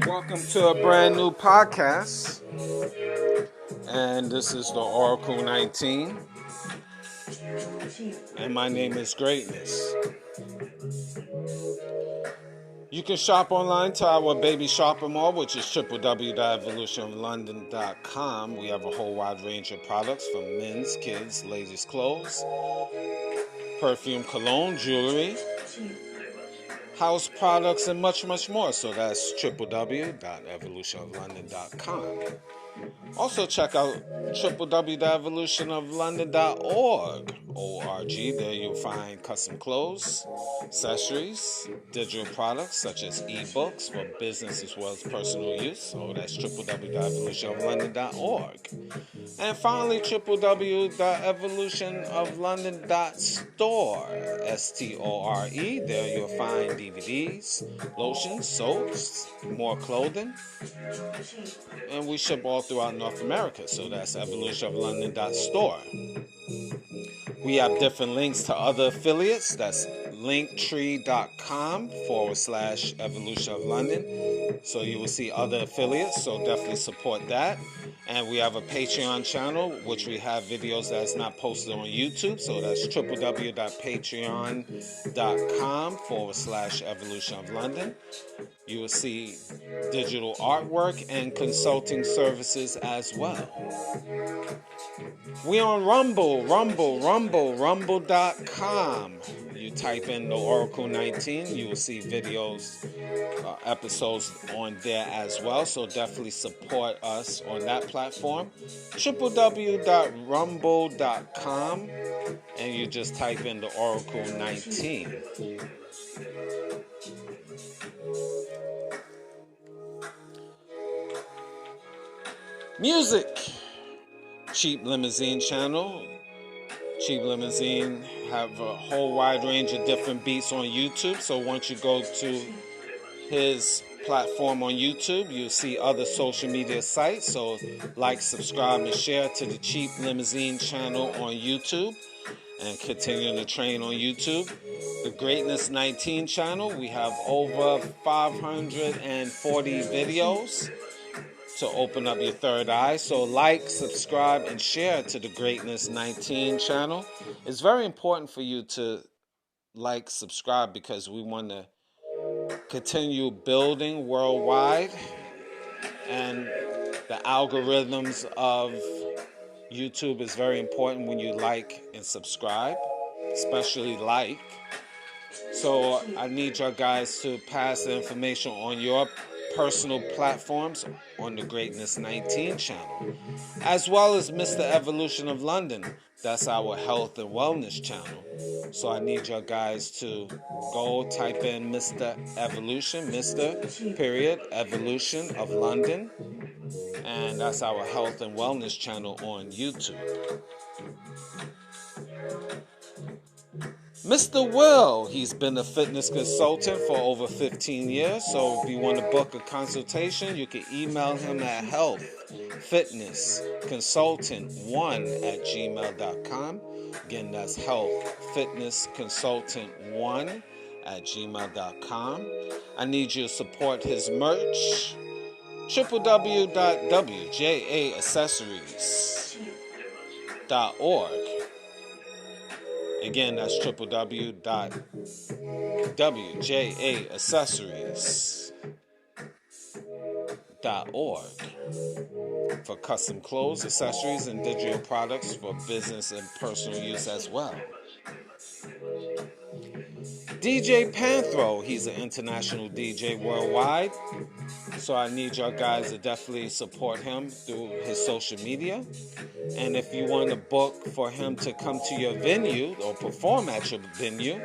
Welcome to a brand new podcast, and this is the Oracle 19, and my name is Greatness. You can shop online to our baby shopping mall, which is www.evolutionoflondon.com. We have a whole wide range of products from men's, kids, ladies' clothes, perfume, cologne, jewelry, house products, and much, much more. So that's www.evolutionoflondon.com. Also check out www.evolutionoflondon.org. There you'll find custom clothes, accessories, digital products such as ebooks for business as well as personal use. So that's www.evolutionoflondon.org. And finally, www.evolutionoflondon.store. STORE. There you'll find DVDs, lotions, soaps, more clothing. And we ship all throughout North America. So that's evolutionoflondon.store. We have different links to other affiliates. That's linktree.com/evolutionoflondon. So you will see other affiliates. So definitely support that. And we have a Patreon channel, which we have videos that's not posted on YouTube. So that's www.patreon.com/evolutionoflondon. You will see digital artwork and consulting services as well. We on rumble.com. You type in the Oracle 19, you will see videos, episodes on there as well. So definitely support us on that platform. www.rumble.com, and you just type in the Oracle 19. Music. Cheap Limousine channel. Cheap Limousine have a whole wide range of different beats on YouTube. So once you go to his platform on YouTube, you'll see other social media sites. So like, subscribe, and share to the Cheap Limousine channel on YouTube. And continuing the train on YouTube. The Greatness 19 channel, we have over 540 videos to open up your third eye. So like, subscribe, and share to the Greatness 19 channel. It's very important for you to like, subscribe, because we want to continue building worldwide, and the algorithms of YouTube is very important when you like and subscribe, especially like. So I need your guys to pass the information on your personal platforms on the Greatness 19 channel, as well as Mr. Evolution of London. That's our health and wellness channel. So I need your guys to go type in Mr. Evolution, Mr. Evolution of London, and that's our health and wellness channel on YouTube. Mr. Will, he's been a fitness consultant for over 15 years. So if you want to book a consultation, you can email him at healthfitnessconsultant1@gmail.com. Again, that's healthfitnessconsultant1@gmail.com. I need you to support his merch. www.wjaaccessories.org. Again, that's www.wjaaccessories.org for custom clothes, accessories, and digital products for business and personal use as well. DJ Panthro, he's an international DJ worldwide. So I need your guys to definitely support him through his social media. And if you want to book for him to come to your venue or perform at your venue,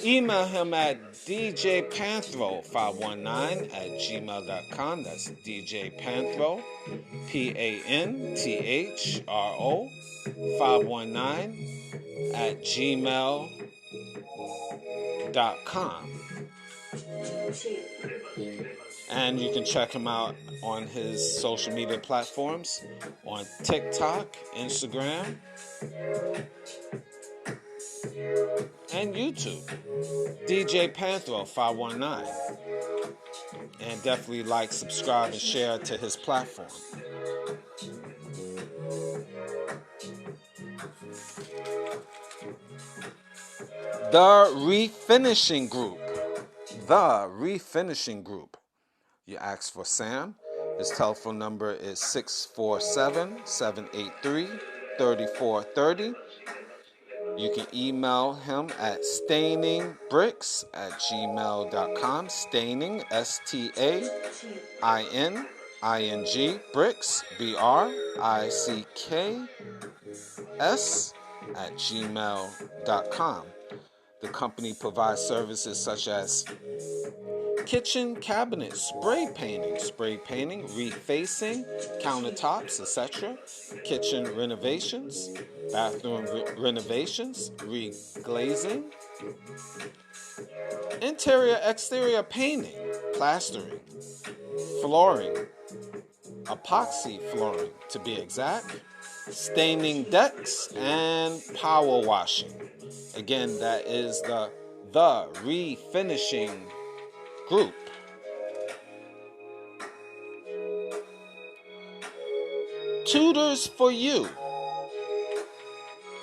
email him at djpanthro519@gmail.com. That's djpanthro, PANTHRO 519@gmail.com. And you can check him out on his social media platforms on TikTok, Instagram, and YouTube. DJ Panthro 519. And definitely like, subscribe, and share to his platform. The Refinishing Group. The Refinishing Group. You ask for Sam. His telephone number is 647-783-3430. You can email him at stainingbricks@gmail.com. Staining, STAINING, bricks, BRICKS @gmail.com. The company provides services such as kitchen cabinet spray painting, refacing, countertops, etc., kitchen renovations, bathroom renovations, reglazing, interior exterior painting, plastering, flooring, epoxy flooring to be exact, staining decks, and power washing. Again, that is the Refinishing Group. Tutors for You.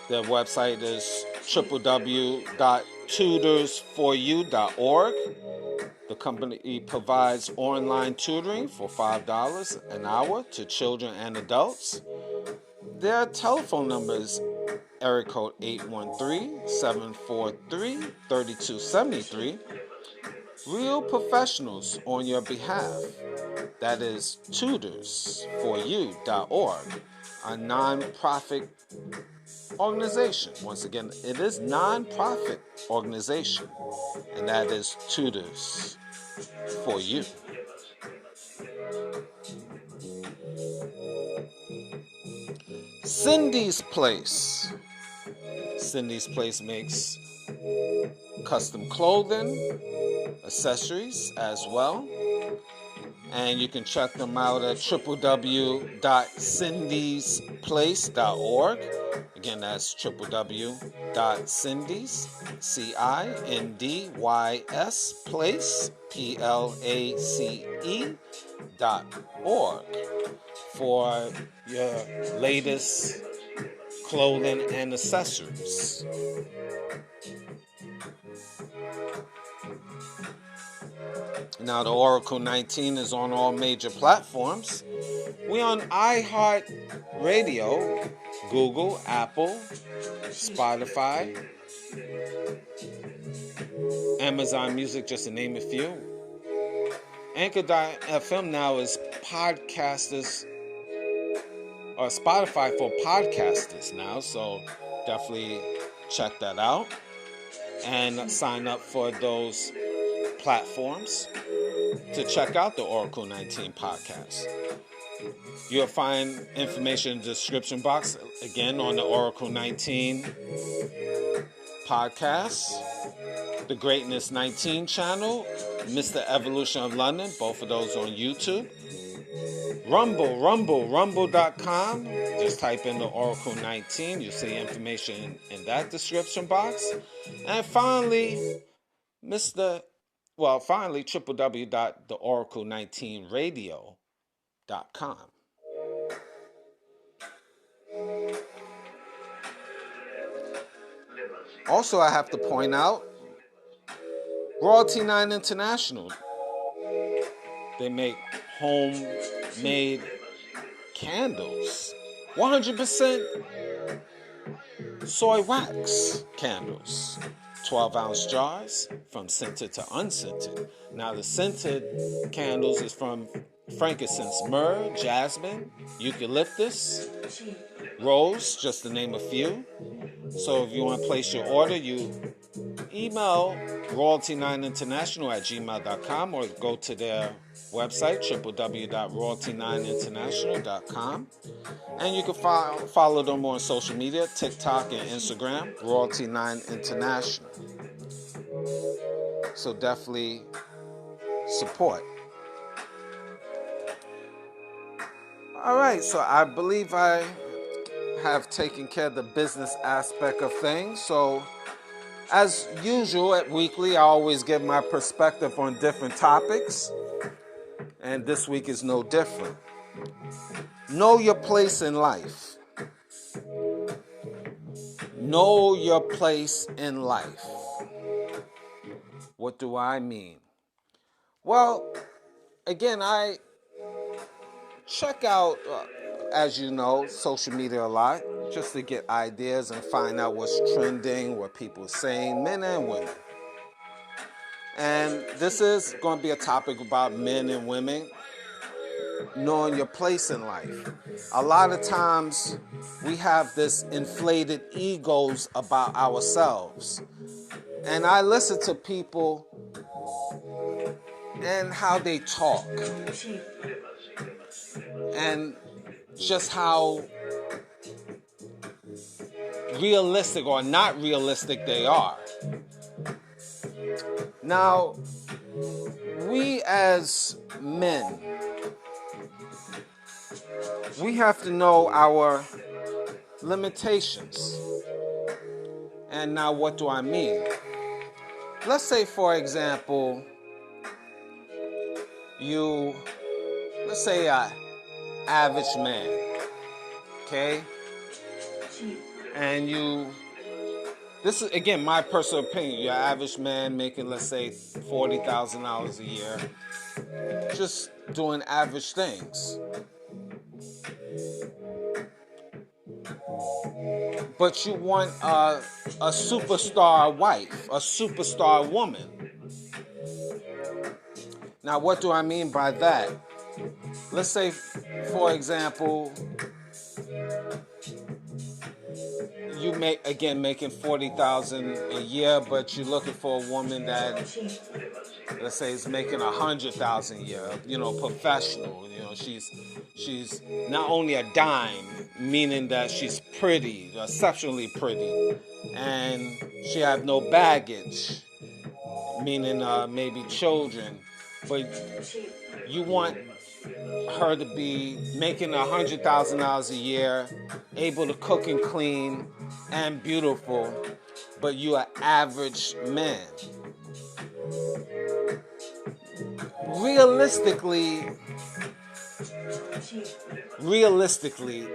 Their website is www.tutorsforyou.org. The company provides online tutoring for $5 an hour to children and adults. Their telephone number is area code 813-743-3273. Real professionals on your behalf. That is tutorsforyou.org, a non-profit organization. Once again, it is non-profit organization, and that is Tutors for You. Cindy's Place. Cindy's Place makes custom clothing, accessories as well. And you can check them out at www.cindysplace.org. Again, that's www.cindys, CINDYS, place, PLACE.org for your latest clothing and accessories. Now, the Oracle 19 is on all major platforms. We're on iHeartRadio, Google, Apple, Spotify, Amazon Music, just to name a few. Anchor.fm now is podcasters, or Spotify for podcasters now, so definitely check that out and sign up for those platforms to check out the Oracle 19 podcast. You'll find information in the description box, again, on the Oracle 19 podcast, the Greatness 19 channel, Mr. Evolution of London, both of those on YouTube. Rumble.com. Just type in the Oracle 19. You'll see information in that description box. And finally, www.theoracle19radio.com. Also, I have to point out, Royalty 9 International. They make homemade candles. 100% soy wax candles. 12-ounce jars from scented to unscented. Now the scented candles is from frankincense, myrrh, jasmine, eucalyptus, rose, just to name a few. So if you want to place your order, you email royalty9international@gmail.com or go to their website, www.royalty9international.com. And you can follow them on social media, TikTok and Instagram, Royalty9 International. So definitely support. All right, so I believe I have taken care of the business aspect of things. So as usual at Weekly, I always give my perspective on different topics. And this week is no different. Know your place in life. Know your place in life. What do I mean? Well, again, I check out, as you know, social media a lot, just to get ideas and find out what's trending, what people are saying, men and women. And this is going to be a topic about men and women knowing your place in life. A lot of times we have this inflated egos about ourselves. And I listen to people and how they talk. And just how realistic or not realistic they are. Now, we as men, we have to know our limitations. And now what do I mean? Let's say, for example, let's say an average man, okay? And this is, again, my personal opinion. You're an average man making, let's say, $40,000 a year, just doing average things. But you want a superstar wife, a superstar woman. Now, what do I mean by that? Let's say, for example, you making $40,000 a year, but you're looking for a woman that, let's say, is making $100,000 a year. Professional. She's not only a dime, meaning that she's pretty, exceptionally pretty, and she have no baggage, meaning maybe children, but you want her to be making $100,000 a year, able to cook and clean, and beautiful, but you're an average man. Realistically,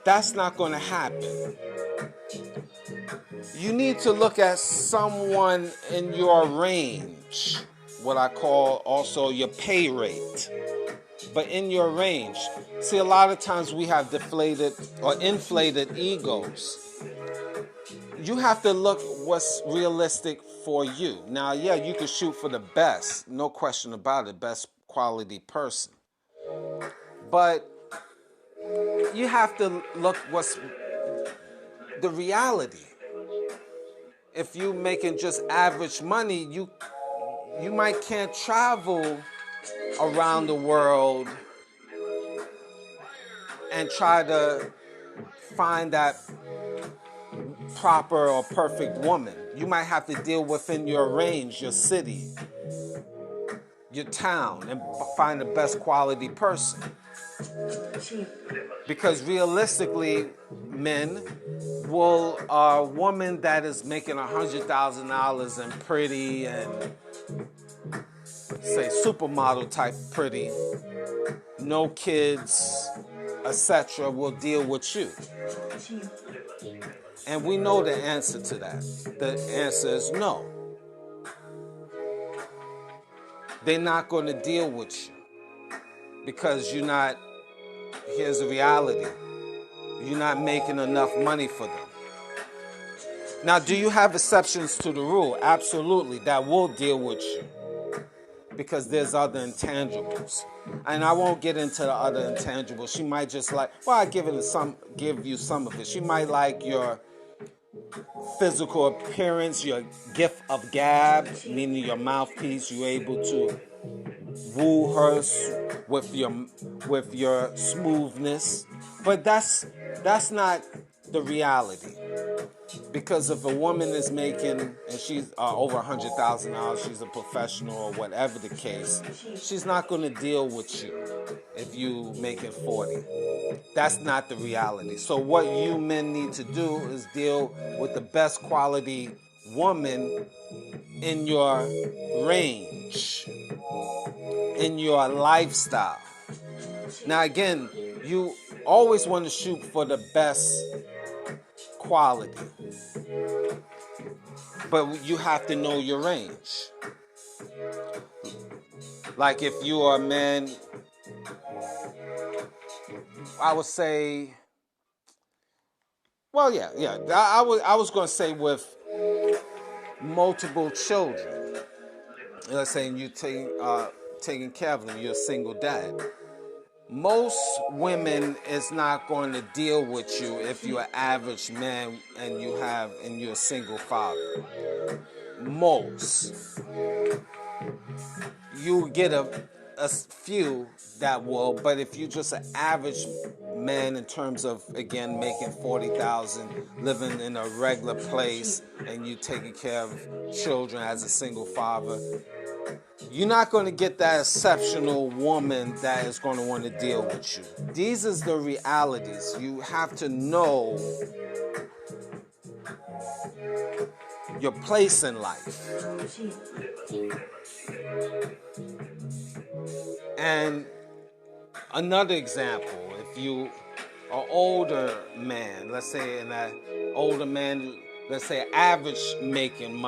that's not going to happen. You need to look at someone in your range, what I call also your pay rate, but in your range. See, a lot of times we have deflated or inflated egos. You have to look what's realistic for you. Now, yeah, you can shoot for the best, no question about it, best quality person. But you have to look what's the reality. If you making just average money, you might can't travel around the world and try to find that proper or perfect woman. You might have to deal within your range, your city, your town, and find the best quality person. Because realistically, men will, a woman that is making $100,000 and pretty and say supermodel type pretty, no kids, etc., will deal with you. And we know the answer to that. The answer is no. They're not going to deal with you because you're not, here's the reality, you're not making enough money for them. Now, do you have exceptions to the rule? Absolutely, that will deal with you because there's other intangibles, and I won't get into the other intangibles. She might just like, well, I give you some of it. She might like your physical appearance, your gift of gab, meaning your mouthpiece. You're able to woo her with your smoothness, but that's not the reality. Because if a woman is making, and she's over $100,000, she's a professional or whatever the case, she's not going to deal with you if you making 40. That's not the reality. So what you men need to do is deal with the best quality woman in your range, in your lifestyle. Now again, you always want to shoot for the best quality, but you have to know your range. Like if you are a man, I would say, well, yeah. I was going to say with multiple children. Let's say you taking care of them, you're a single dad. Most women is not going to deal with you if you're an average man and you're a single father. Most. You get a few that will, but if you're just an average man in terms of, again, making 40,000, living in a regular place, and you taking care of children as a single father, you're not going to get that exceptional woman that is going to want to deal with you. These are the realities. You have to know your place in life. And another example, if you are older man, let's say let's say average making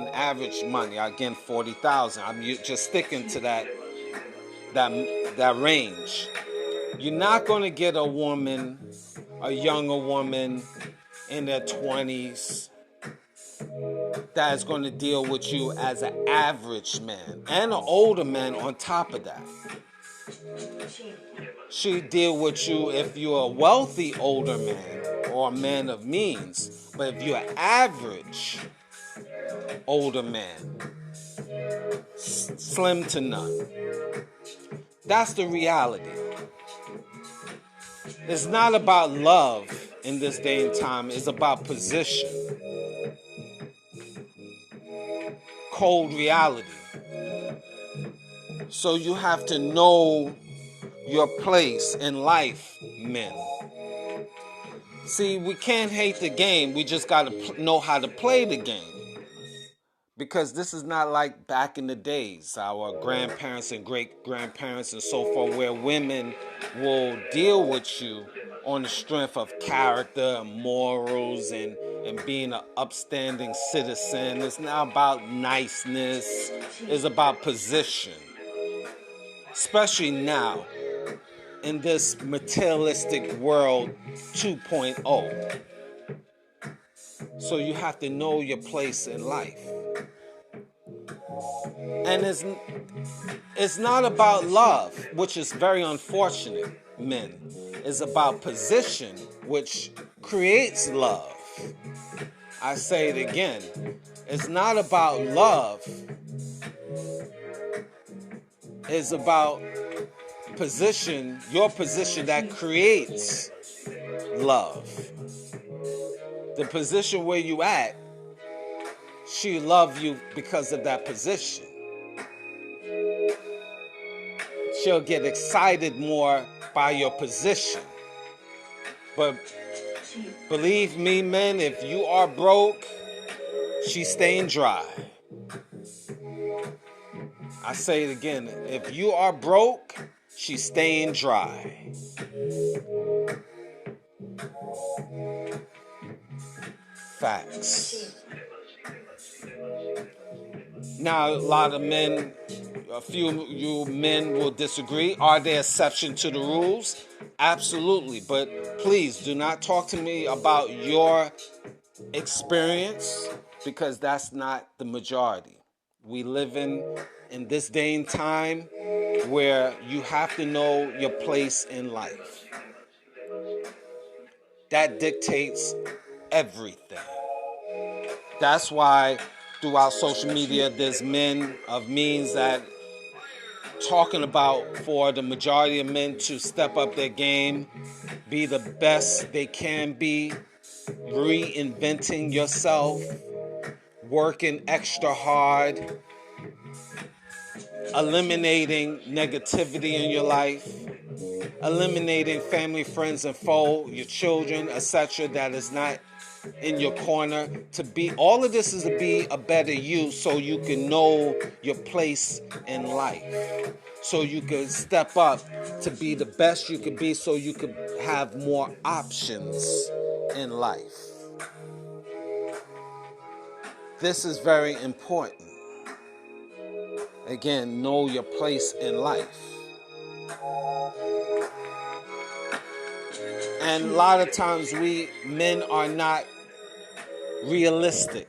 average money, again 40,000. I'm just sticking to that range. You're not going to get a younger woman in their 20s that is going to deal with you as an average man, and an older man on top of that. She deal with you if you're a wealthy older man or a man of means. But if you're an average older man, slim to none, that's the reality. It's not about love in this day and time. It's about position. Cold reality. So you have to know your place in life, men. See, we can't hate the game. We just got to know how to play the game. Because this is not like back in the days, our grandparents and great-grandparents and so forth, where women will deal with you on the strength of character and morals and being an upstanding citizen. It's not about niceness. It's about position. Especially now, in this materialistic world 2.0. So you have to know your place in life. And it's not about love, which is very unfortunate, men. It's about position, which creates love. I say it again. It's not about love. It's about position, your position that creates love. The position where you at, she love you because of that position. She'll get excited more by your position. But believe me, men, if you are broke, she's staying dry. I say it again. If you are broke, she's staying dry. Facts. Now, a lot of men, a few of you men will disagree. Are there exceptions to the rules? Absolutely. But please do not talk to me about your experience, because that's not the majority. We live in this day and time where you have to know your place in life. That dictates everything. That's why throughout social media there's men of means that talking about for the majority of men to step up their game, be the best they can be, reinventing yourself, working extra hard, eliminating negativity in your life, eliminating family, friends, and foe, your children, etc., that is not in your corner. To be, all of this is to be a better you, so you can know your place in life, so you can step up to be the best you can be, so you can have more options in life. This is very important. Again, know your place in life. And a lot of times we men are not realistic.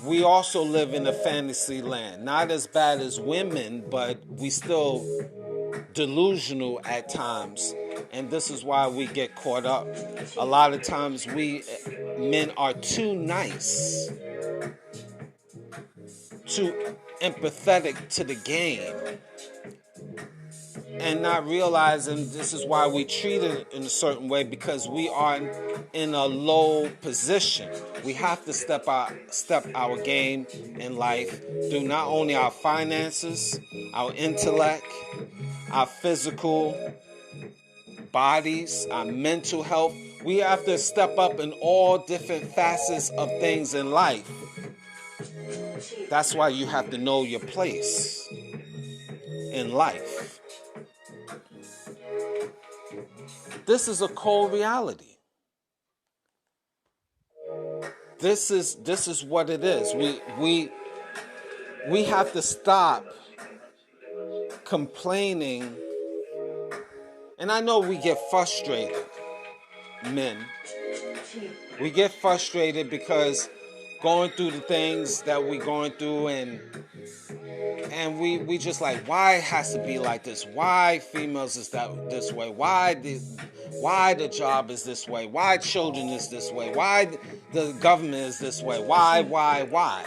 We also live in a fantasy land. Not as bad as women, but we still delusional at times. And this is why we get caught up. A lot of times we men are too nice, too empathetic to the game, and not realizing this is why we treat it in a certain way, because we are in a low position. We have to step our game in life through not only our finances, our intellect, our physical bodies, our mental health. We have to step up in all different facets of things in life. That's why you have to know your place in life. This is a cold reality. This is what it is. We have to stop complaining. And I know we get frustrated, men. We get frustrated because going through the things that we're going through, and we just like, why it has to be like this? Why females is this way? Why the job is this way? Why children is this way? Why the government is this way? Why?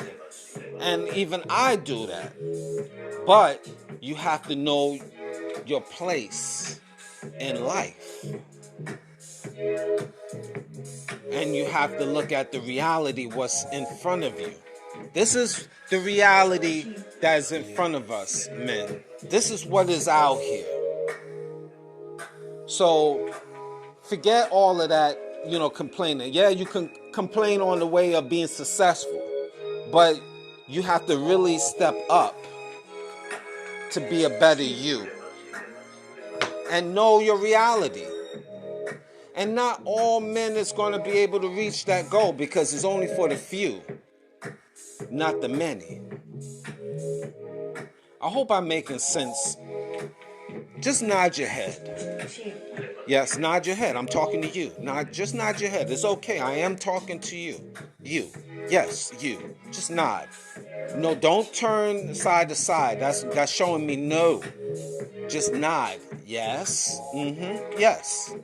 And even I do that. But you have to know your place in life. And you have to look at the reality, what's in front of you. This is the reality that is in front of us, men. This is what is out here. So forget all of that, complaining. Yeah, you can complain on the way of being successful, but you have to really step up to be a better you and know your reality. And not all men is going to be able to reach that goal, because it's only for the few, not the many. I hope I'm making sense. Just nod your head. Yes, nod your head. I'm talking to you. Just nod your head. It's okay. I am talking to you. You. Yes, you. Just nod. No, don't turn side to side. That's showing me no. Just nod. Yes. Mm-hmm. Yes.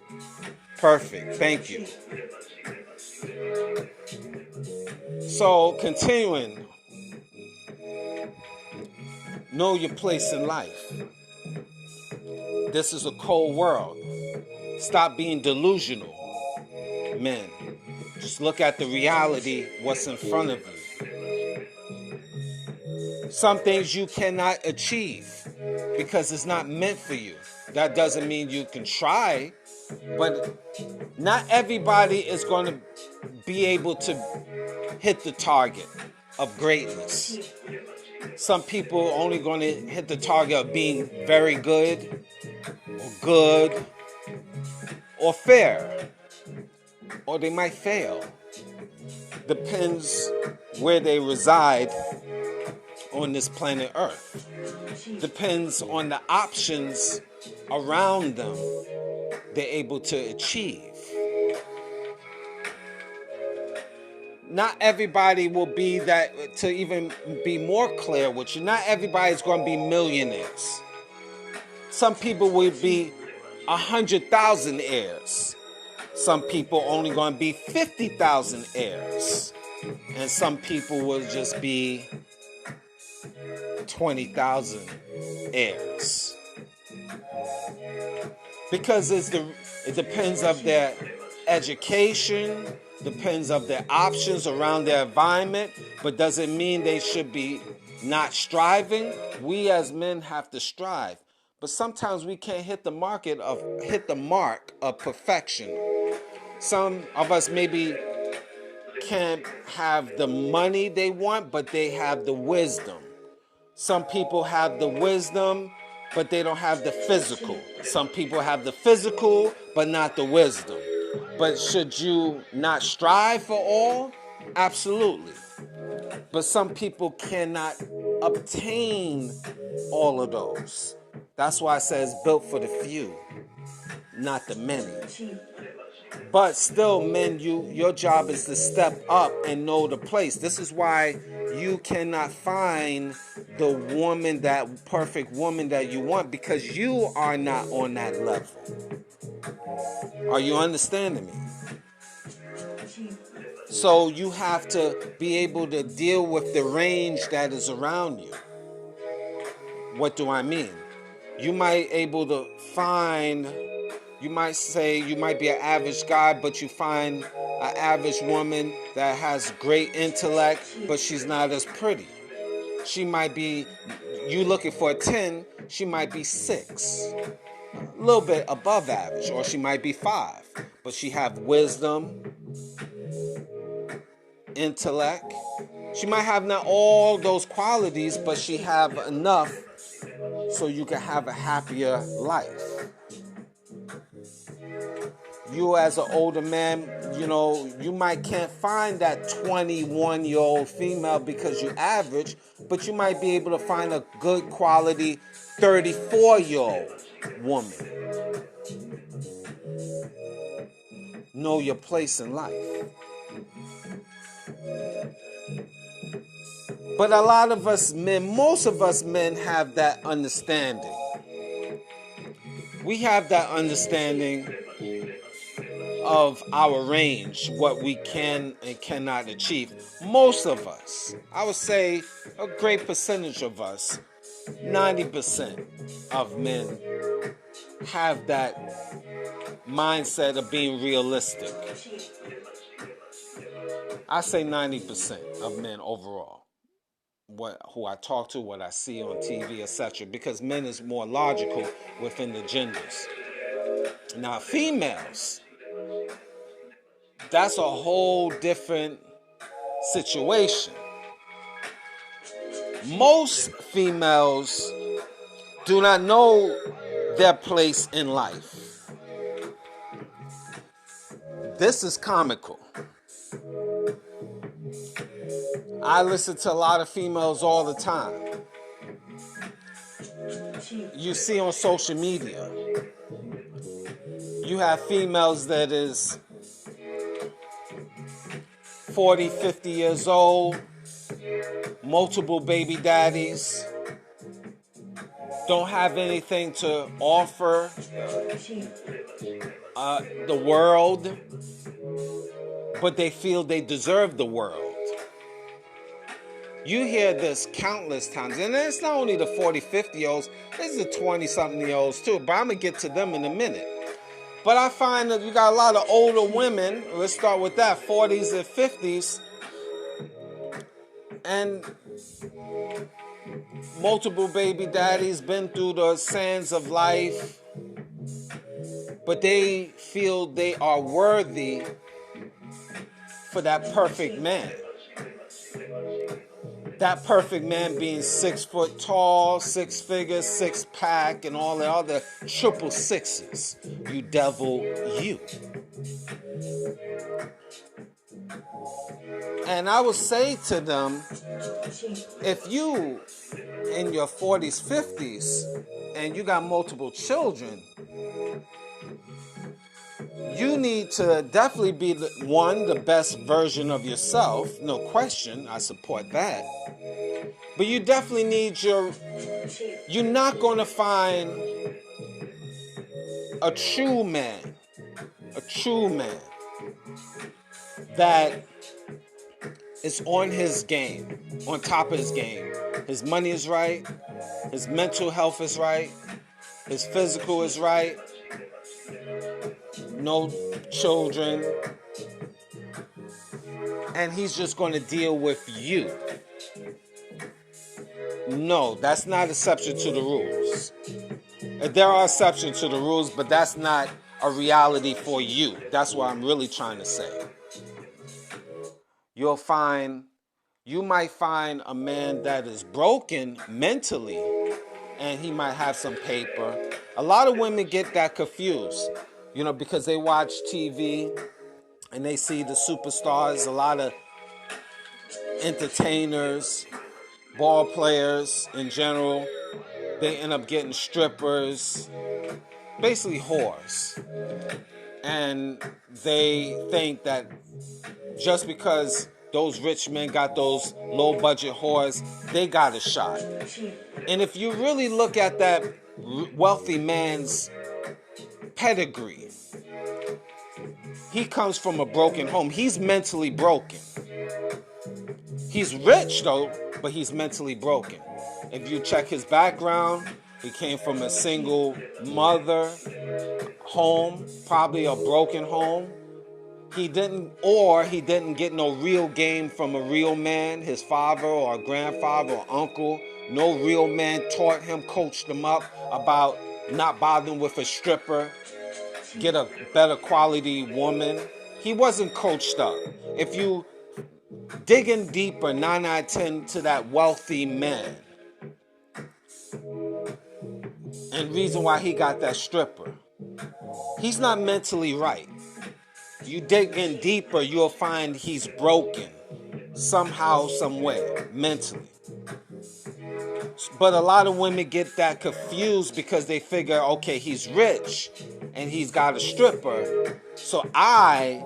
Perfect. Thank you. So, continuing. Know your place in life. This is a cold world. Stop being delusional, men. Just look at the reality, what's in front of you. Some things you cannot achieve because it's not meant for you. That doesn't mean you can try, but not everybody is going to be able to hit the target of greatness. Some people are only going to hit the target of being very good or fair, or they might fail. Depends where they reside on this planet Earth. Depends on the options around them they're able to achieve. not everybody will be that. To even be more clear with you, not everybody's going to be millionaires. Some people will be 100,000 heirs. Some people only going to be 50,000 heirs. And some people will just be 20,000 heirs. Because it depends of their education, depends of their options around their environment, but doesn't mean they should be not striving. We as men have to strive. But sometimes we can't hit the mark of perfection. Some of us maybe can't have the money they want, but they have the wisdom. Some people have the wisdom, but they don't have the physical. Some people have the physical, but not the wisdom. But should you not strive for all? Absolutely. But some people cannot obtain all of those. That's why it says built for the few, not the many. But still, men, your job is to step up and know the place. This is why you cannot find the woman, that perfect woman that you want, because you are not on that level. Are you understanding me? So you have to be able to deal with the range that is around you. What do I mean? You might say you might be an average guy, but you find an average woman that has great intellect, but she's not as pretty. She might be, you looking for a 10, she might be 6. A little bit above average, or she might be 5. But she have wisdom, intellect. She might have not all those qualities, but she have enough so you can have a happier life. You as an older man, you can't find that 21-year-old female because you're average, but you might be able to find a good quality 34-year-old woman. Know your place in life. But a lot of us men, most of us men have that understanding. We have that understanding of our range, what we can and cannot achieve. Most of us, I would say a great percentage of us, 90% of men have that mindset of being realistic. I say 90% of men overall, who I talk to, what I see on TV, etc., because men is more logical within the genders. Now females, that's a whole different situation. Most females do not know their place in life. This is comical. I listen to a lot of females all the time. You see on social media, you have females that is 40, 50 years old, multiple baby daddies, don't have anything to offer the world, but they feel they deserve the world. You hear this countless times, and it's not only the 40, 50-year-olds, it's the 20-something-year-olds too, but I'm going to get to them in a minute. But I find that you got a lot of older women, let's start with that, 40s and 50s, and multiple baby daddies, been through the sands of life, but they feel they are worthy for that perfect man. That perfect man being 6 foot tall, 6 figures, 6 pack, and all the other triple sixes. You devil, you. And I would say to them, if you in your 40s, 50s, and you got multiple children, you need to definitely be the best version of yourself. No question, I support that. But you definitely need you're not going to find a true man that is on his game, on top of his game. His money is right, his mental health is right, his physical is right, no children, and he's just going to deal with you. No, that's not an exception to the rules. There are exceptions to the rules, but that's not a reality for you. That's what I'm really trying to say. You might find a man that is broken mentally, and he might have some paper. A lot of women get that confused, because they watch TV and they see the superstars, a lot of entertainers, ball players in general. They end up getting strippers, basically whores. And they think that just because those rich men got those low-budget whores, they got a shot. And if you really look at that wealthy man's pedigree, he comes from a broken home. He's mentally broken. He's rich, though, but he's mentally broken. If you check his background, he came from a single mother home, probably a broken home. He didn't get no real game from a real man, his father or grandfather or uncle. No real man taught him, coached him up about not bothering with a stripper, get a better quality woman. He wasn't coached up. If you digging deeper, 9 out of 10 to that wealthy man, and reason why he got that stripper, he's not mentally right. You dig in deeper, you'll find he's broken somehow, some way, mentally. But a lot of women get that confused because they figure, okay, he's rich and he's got a stripper. So I,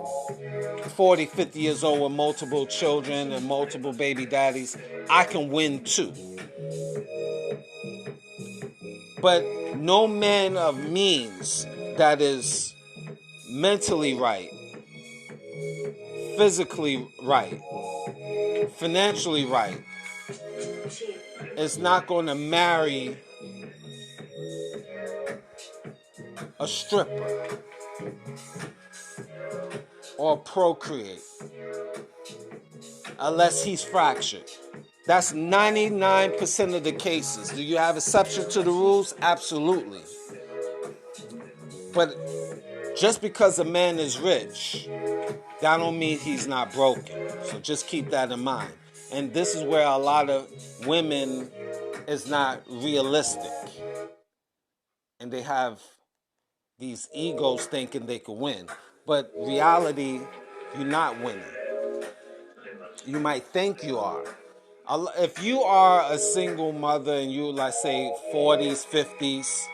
40, 50 years old with multiple children and multiple baby daddies, I can win too. But no man of means that is mentally right, physically right, financially right, is not going to marry a stripper or procreate unless he's fractured. That's 99% of the cases. Do you have exceptions to the rules? Absolutely. But just because a man is rich, that don't mean he's not broken. So just keep that in mind. And this is where a lot of women is not realistic. And they have these egos thinking they could win. But reality, you're not winning. You might think you are. If you are a single mother and you, let's say, 40s, 50s,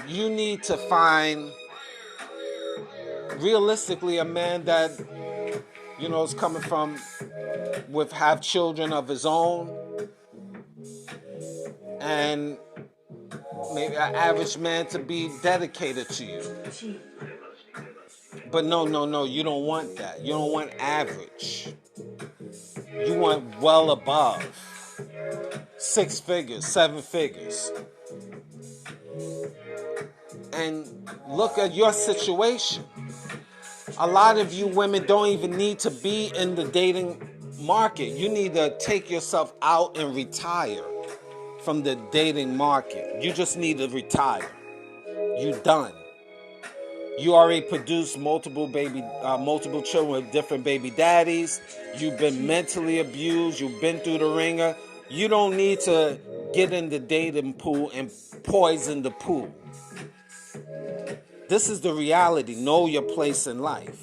you need to find, realistically, a man that, is coming from, have children of his own, and maybe an average man to be dedicated to you. But no, you don't want that. You don't want average. You want well above 6 figures, 7 figures. And look at your situation. A lot of you women don't even need to be in the dating market. You need to take yourself out and retire from the dating market. You just need to retire. You done. You already produced multiple children with different baby daddies. You've been mentally abused. You've been through the ringer. You don't need to get in the dating pool and poison the pool. This is the reality. Know your place in life.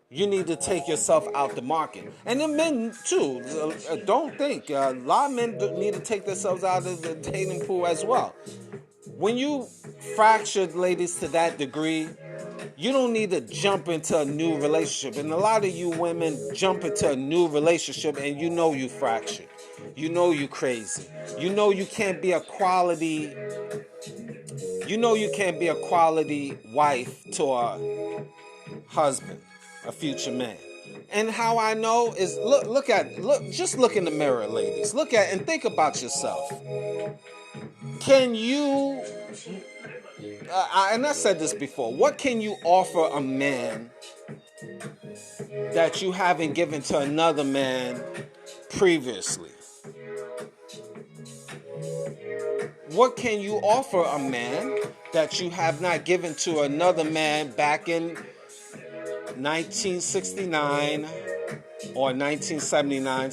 You need to take yourself out the market. And the men, too. Don't think. A lot of men need to take themselves out of the dating pool as well. When you fractured, ladies, to that degree, you don't need to jump into a new relationship. And a lot of you women jump into a new relationship and you know you fractured. You know you crazy. You know you can't be a quality wife to a husband, a future man. And how I know is just look in the mirror, ladies. Look at and think about yourself. Can you and I said this before, what can you offer a man that you haven't given to another man previously? What can you offer a man that you have not given to another man back in 1969 or 1979,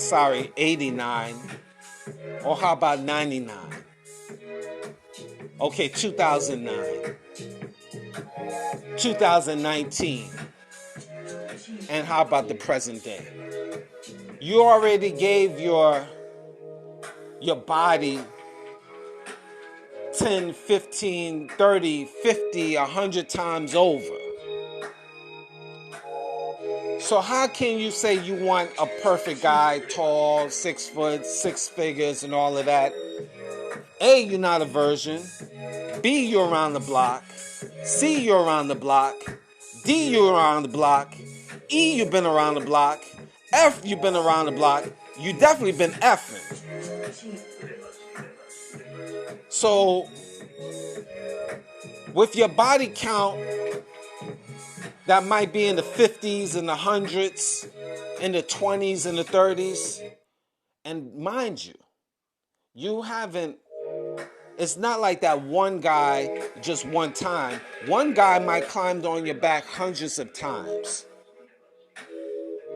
89, or how about 99? Okay, 2009, 2019, and how about the present day? You already gave your body 10, 15, 30, 50, 100 times over. So how can you say you want a perfect guy, tall, 6 foot, 6 figures, and all of that? A, you're not a virgin. B, you're around the block. C, you're around the block. D, you're around the block. E, you've been around the block. F, you've been around the block. You definitely been effing. So, with your body count that might be in the 50s and the 100s, in the 20s and the 30s, and mind you, you haven't, it's not like that one guy just one time. One guy might climb on your back hundreds of times.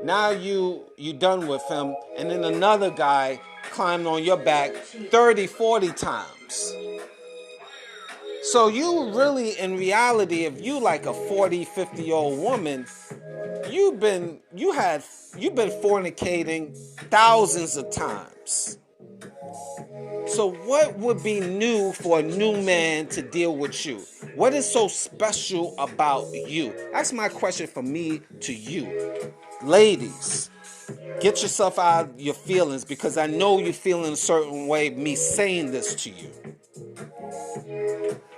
Now you done with him, and then another guy climbed on your back 30, 40 times. So you really, in reality, if you like a 40, 50-year-old woman, you've been fornicating thousands of times. So what would be new for a new man to deal with you? What is so special about you? That's my question from me to you. Ladies, get yourself out of your feelings, because I know you feel in a certain way me saying this to you.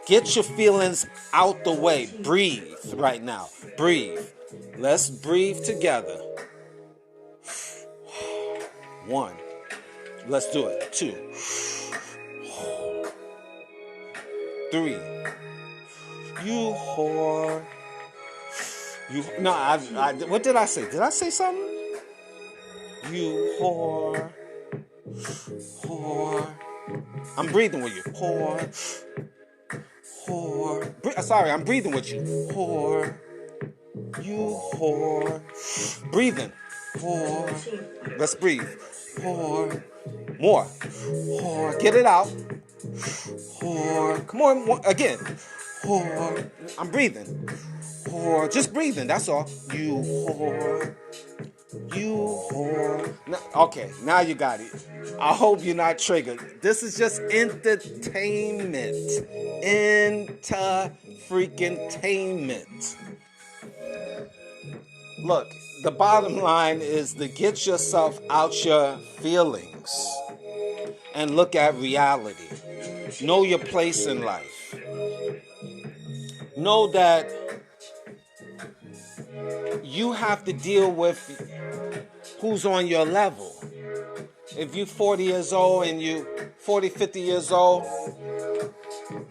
Get your feelings out the way. Breathe right now. Breathe. Let's breathe together. 1. Let's do it. 2. 3. You whore. What did I say? Did I say something? You whore. Whore. I'm breathing with you. Whore. Whore. Sorry, I'm breathing with you. Whore. You whore. Breathing. Whore. Let's breathe. Whore. More. Whore. Get it out. Whore. Come on. More. Again. Whore. I'm breathing. Whore. Just breathing. That's all. You whore. You whore. Okay, now you got it. I hope you're not triggered. This is just entertainment. Freaking-tainment. Look, the bottom line is to get yourself out your feelings and look at reality. Know your place in life. Know that you have to deal with who's on your level. If you're 40 years old and you 40, 50 years old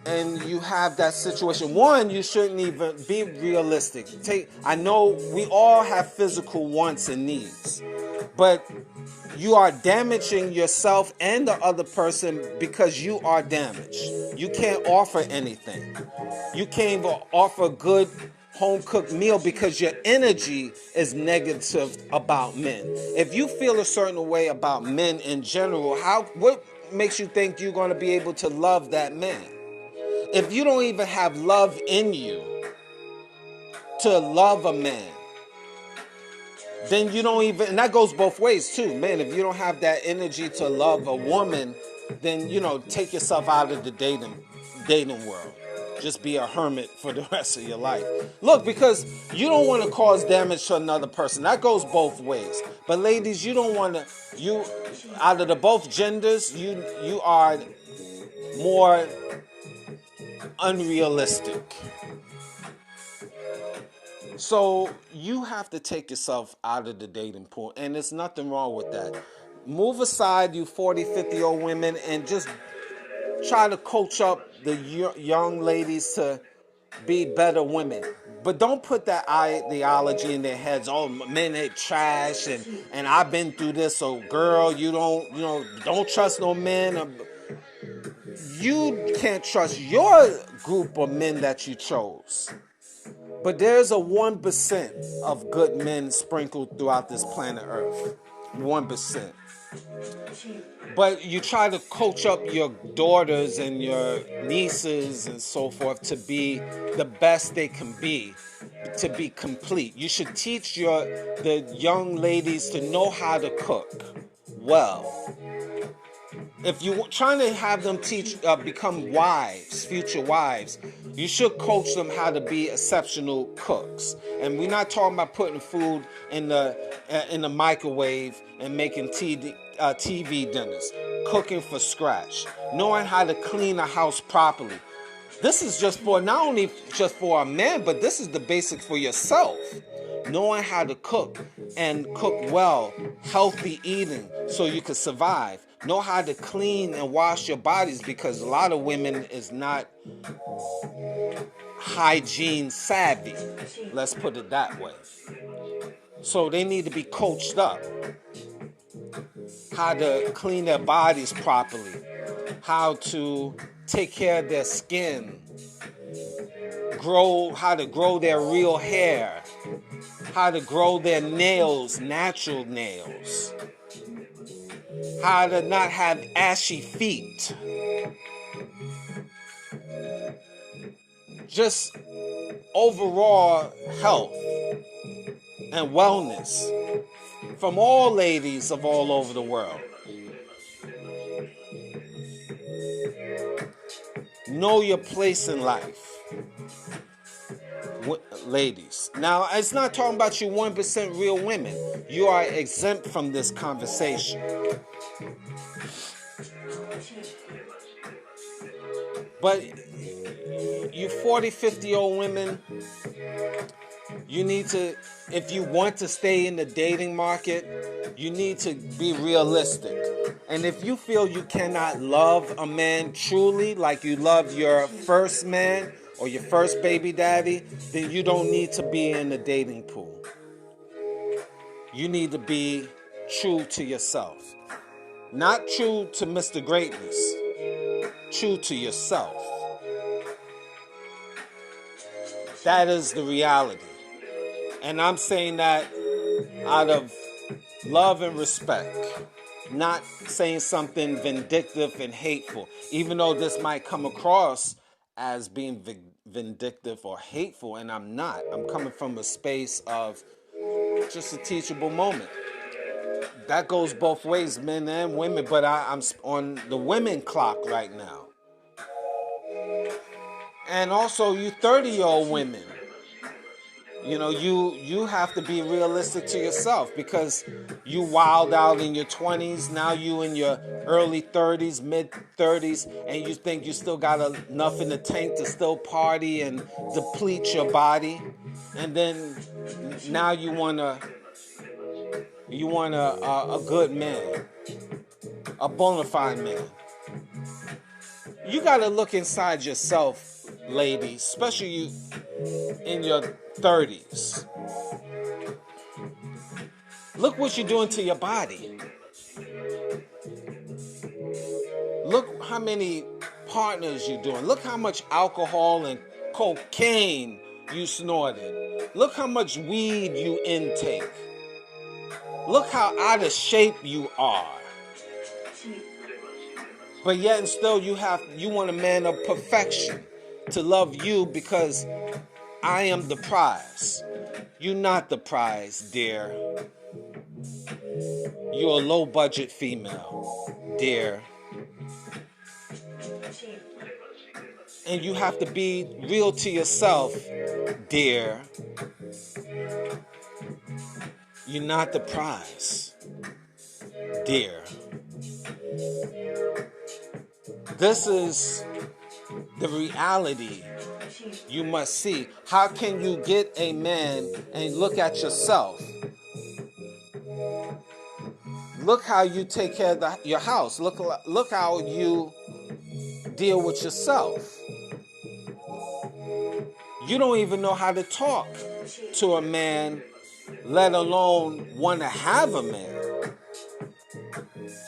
and you have that situation, one, you shouldn't even be realistic. I know we all have physical wants and needs, but you are damaging yourself and the other person because you are damaged. You can't offer anything. You can't even offer good home-cooked meal because your energy is negative about men. If you feel a certain way about men in general, what makes you think you're going to be able to love that man? If you don't even have love in you to love a man, then you don't even, and that goes both ways too, man. If you don't have that energy to love a woman, then, take yourself out of the dating world. just be a hermit for the rest of your life. Look, because you don't want to cause damage to another person. That goes both ways. But ladies, you don't want to, you, out of the both genders, you are more unrealistic. So you have to take yourself out of the dating pool, and there's nothing wrong with that. Move aside, you 40, 50-year-old women, and just try to coach up the young ladies to be better women. But don't put that ideology in their heads. Oh, men ain't trash, and I've been through this. So, girl, don't trust no men. You can't trust your group of men that you chose. But there's a 1% of good men sprinkled throughout this planet Earth. 1%. But you try to coach up your daughters and your nieces and so forth to be the best they can be, to be complete. You should teach the young ladies to know how to cook well. If you're trying to have them become wives, future wives, you should coach them how to be exceptional cooks. And we're not talking about putting food in the microwave and making TV dinners. Cooking from scratch. Knowing how to clean a house properly. This is just for, not only just for a man, but this is the basic for yourself. Knowing how to cook and cook well, healthy eating so you can survive. Know how to clean and wash your bodies, because a lot of women is not hygiene savvy. Let's put it that way. So they need to be coached up. How to clean their bodies properly. How to take care of their skin. How to grow their real hair. How to grow their nails, natural nails. How to not have ashy feet. Just overall health and wellness from all ladies of all over the world. Know your place in life. Ladies. Now, it's not talking about you 1% real women. You are exempt from this conversation. But you 40, 50-year-old women, you need to, if you want to stay in the dating market, you need to be realistic. And if you feel you cannot love a man truly like you loved your first man or your first baby daddy, then you don't need to be in the dating pool. You need to be true to yourself. Not true to Mr. Greatness. True to yourself. That is the reality. And I'm saying that out of love and respect. Not saying something vindictive and hateful. Even though this might come across as being vindictive or hateful, and I'm not. I'm coming from a space of just a teachable moment. That goes both ways, men and women, but I'm on the women clock right now. And also, you 30-year-old women, you have to be realistic to yourself, because you wild out in your 20s, now you in your early 30s, mid 30s, and you think you still got enough in the tank to still party and deplete your body, and then now you want a good man, a bona fide man. You got to look inside yourself, ladies, especially you in your 30s. Look what you're doing to your body. Look how many partners you're doing. Look how much alcohol and cocaine you snorted. Look how much weed you intake. Look how out of shape you are. But yet and still you want a man of perfection to love you, because I am the prize. You're not the prize, dear. You're a low-budget female, dear. And you have to be real to yourself, dear. You're not the prize, dear. This is the reality you must see. How can you get a man and look at yourself? Look how you take care of your house. Look how you deal with yourself. You don't even know how to talk to a man, let alone want to have a man.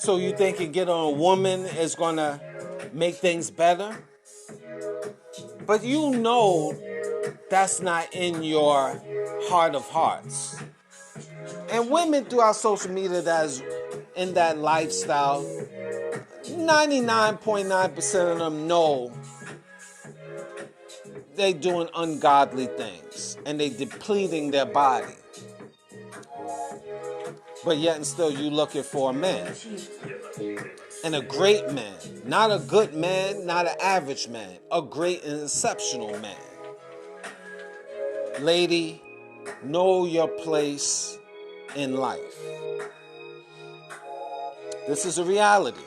So you think you get on a woman is going to make things better? But you know that's not in your heart of hearts. And women throughout social media that's in that lifestyle, 99.9% of them know they doing ungodly things and they depleting their body. But yet and still you looking for a man. And a great man. Not a good man, not an average man. A great and exceptional man. Lady, know your place in life. This is a reality.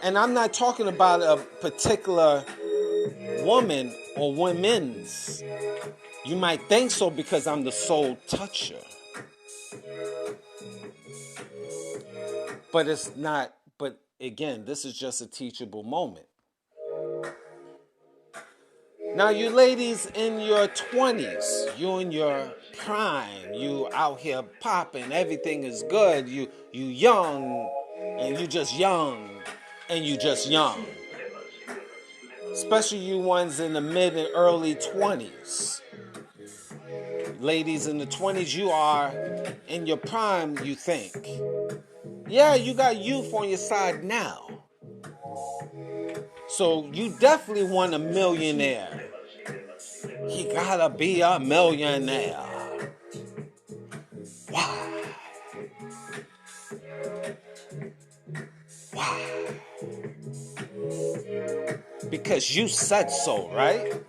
And I'm not talking about a particular woman or women's. You might think so because I'm the soul toucher. But it's not, but again, this is just a teachable moment. Now, you ladies in your 20s, you in your prime, you out here popping, everything is good, you young, and you just young, and you just young. Especially you ones in the mid and early 20s. Ladies in the 20s, you are in your prime, you think. Yeah, you got youth on your side now. So you definitely want a millionaire. He gotta be a millionaire. Why? Why? Because you said so, right?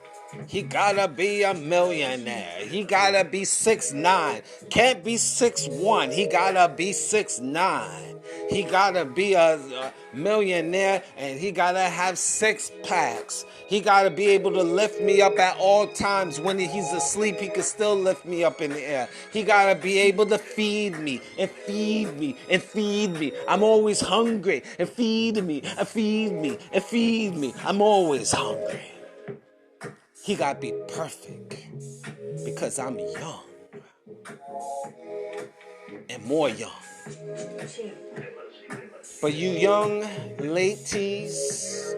He gotta be a millionaire. He gotta be 6'9". Can't be 6'1". He gotta be 6'9". He gotta be a millionaire and he gotta have 6 packs. He gotta be able to lift me up at all times. When he's asleep, he can still lift me up in the air. He gotta be able to feed me and feed me and feed me. I'm always hungry. And feed me and feed me and feed me. I'm always hungry. He gotta be perfect because I'm young and more young. But you young ladies,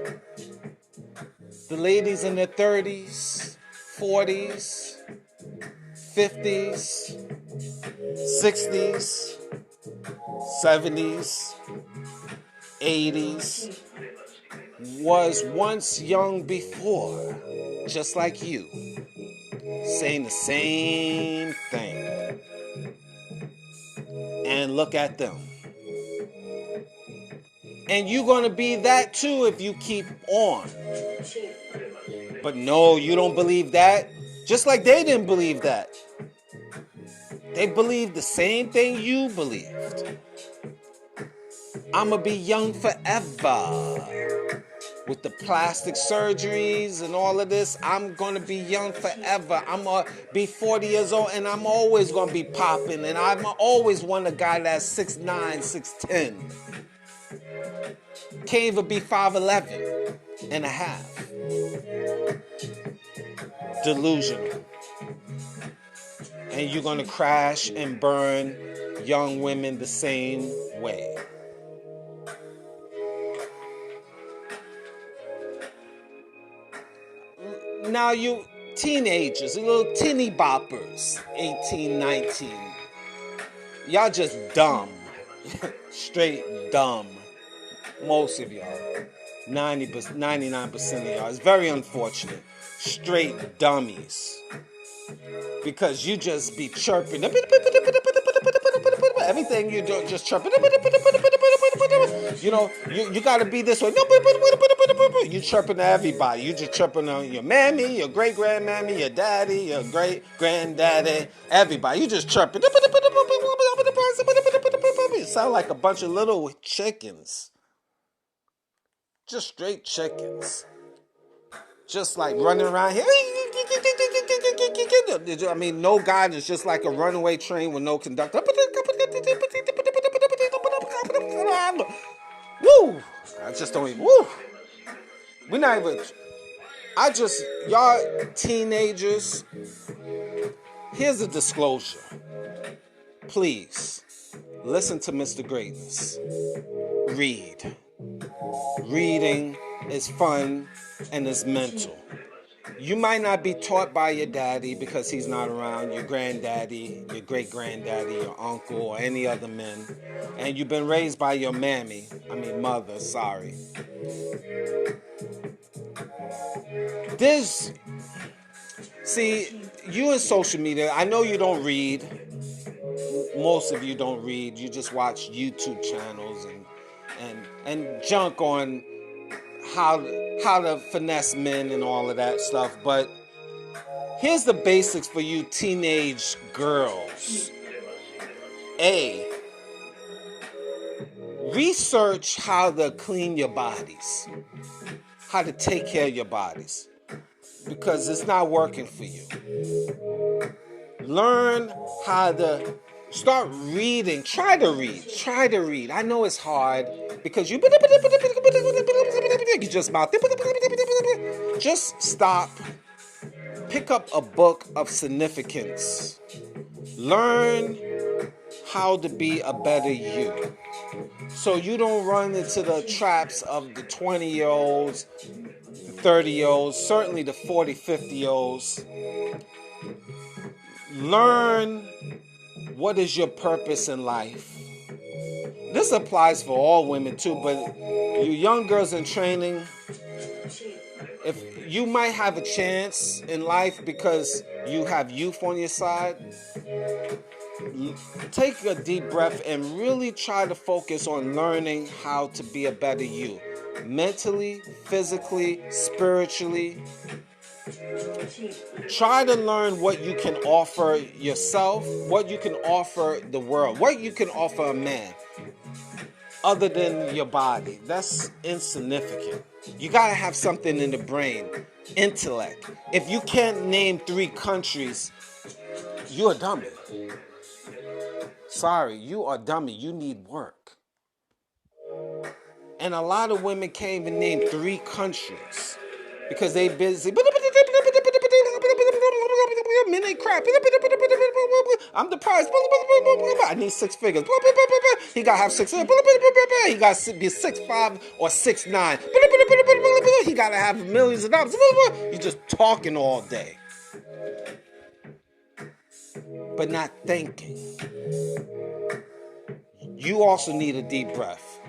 the ladies in their 30s, 40s, 50s, 60s, 70s, 80s, was once young before, just like you, saying the same thing. And look at them. And you're going to be that too if you keep on. But no, you don't believe that. Just like they didn't believe that. They believed the same thing you believed. I'm going to be young forever. With the plastic surgeries and all of this, I'm going to be young forever. I'm going to be 40 years old and I'm always going to be popping. And I'm always want a guy that's 6'9", 6'10". Can't even be 5'11" and a half. Delusional. And you're going to crash and burn young women the same way. Now you teenagers, little teeny boppers, 18, 19. Y'all just dumb. Straight dumb. Most of y'all. 99% of y'all. It's very unfortunate. Straight dummies. Because you just be chirping. Everything you do, just chirping. You know, you got to be this way. You chirping to everybody. You just chirping on your mammy, your great grandmammy, your daddy, your great granddaddy, everybody. You just chirping. You sound like a bunch of little chickens. Just straight chickens. Just like running around here. I mean, no guide is just like a runaway train with no conductor. Woo! I just don't even. Woo! We're not even. Y'all teenagers, here's a disclosure. Please, listen to Mr. Greatness. Read. Reading is fun and is mental. You might not be taught by your daddy because he's not around, your granddaddy, your great-granddaddy, your uncle, or any other men. And you've been raised by your mother, sorry. You in social media, I know you don't read. Most of you don't read. You just watch YouTube channels and junk on how to finesse men and all of that stuff. But here's the basics for you teenage girls. A, research how to clean your bodies, how to take care of your bodies, because it's not working for you. Learn how to start reading. Try to read. I know it's hard because you just mouth. Just stop. Pick up a book of significance. Learn how to be a better you, so you don't run into the traps of the 20-year-olds, the 30-year-olds, certainly the 40, 50-year-olds. Learn what is your purpose in life. This applies for all women too, but you young girls in training, if you might have a chance in life because you have youth on your side, take a deep breath and really try to focus on learning how to be a better you. Mentally, physically, spiritually. Try to learn what you can offer yourself, what you can offer the world, what you can offer a man other than your body. That's insignificant. You gotta have something in the brain, intellect. If you can't name 3 countries, you're a dummy. Sorry, you are a dummy. You need work. And a lot of women can't even name 3 countries because they busy. Men ain't crap. I'm depressed. I need 6 figures. He got to have 6. He got to be 6'5" or 6'9". He got to have millions of dollars. You're just talking all day, but not thinking. You also need a deep breath.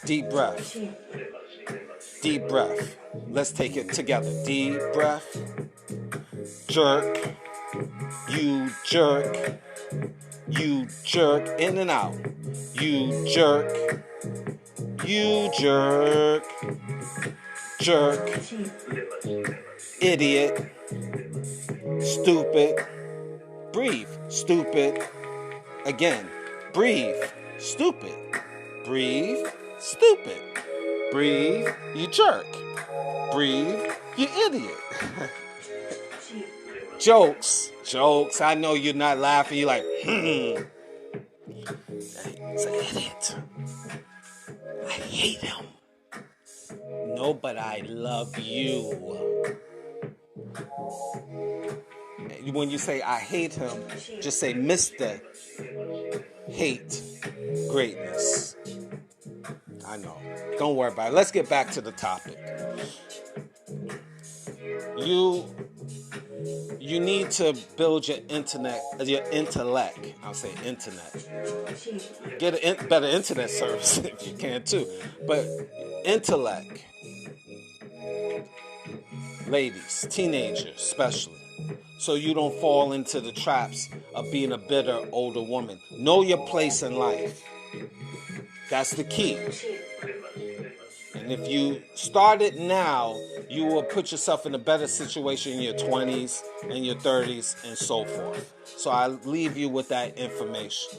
Deep breath. Deep breath. Let's take it together. Deep breath. Jerk. You jerk. You jerk in and out. You jerk. You jerk. Jerk. Idiot. Stupid. Breathe. Stupid. Again. Breathe. Stupid. Breathe. Stupid. Breathe. You jerk. Breathe. You idiot. Jokes. I know you're not laughing. You're like, He's an idiot. I hate him. No, but I love you. When you say I hate him, just say Mr. Hate Greatness. I know. Don't worry about it. Let's get back to the topic. You need to build your intellect. I'll say internet. Get a better internet service if you can too. But intellect. Ladies, teenagers especially. So you don't fall into the traps of being a bitter older woman. Know your place in life. That's the key. And if you started now, you will put yourself in a better situation in your 20s and your 30s and so forth. So I leave you with that information.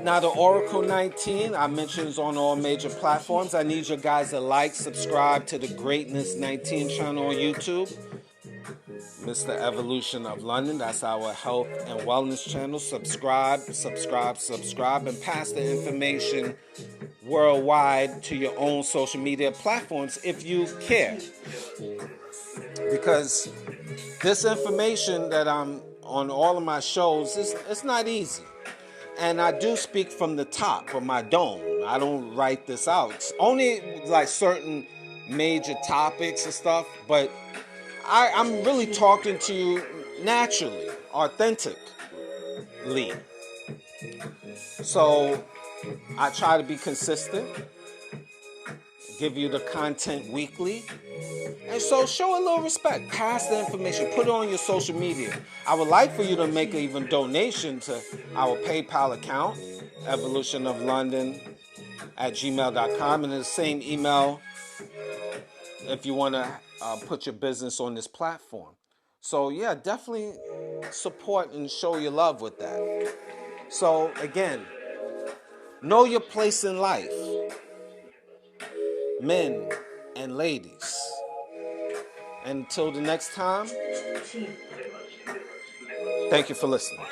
Now the Oracle 19, I mentioned, is on all major platforms. I need you guys to like, subscribe to the Greatness 19 channel on YouTube. Mr. Evolution of London, that's our health and wellness channel. Subscribe, and pass the information worldwide to your own social media platforms if you care. Because this information that I'm on all of my shows, it's not easy. And I do speak from the top of my dome. I don't write this out. It's only like certain major topics and stuff, but I'm really talking to you naturally, authentically. So I try to be consistent, give you the content weekly. And so show a little respect. Pass the information. Put it on your social media. I would like for you to make an even donation to our PayPal account, evolutionoflondon@gmail.com. And in the same email if you want to put your business on this platform. So yeah, definitely support and show your love with that. So again, know your place in life, men and ladies. Until the next time, thank you for listening.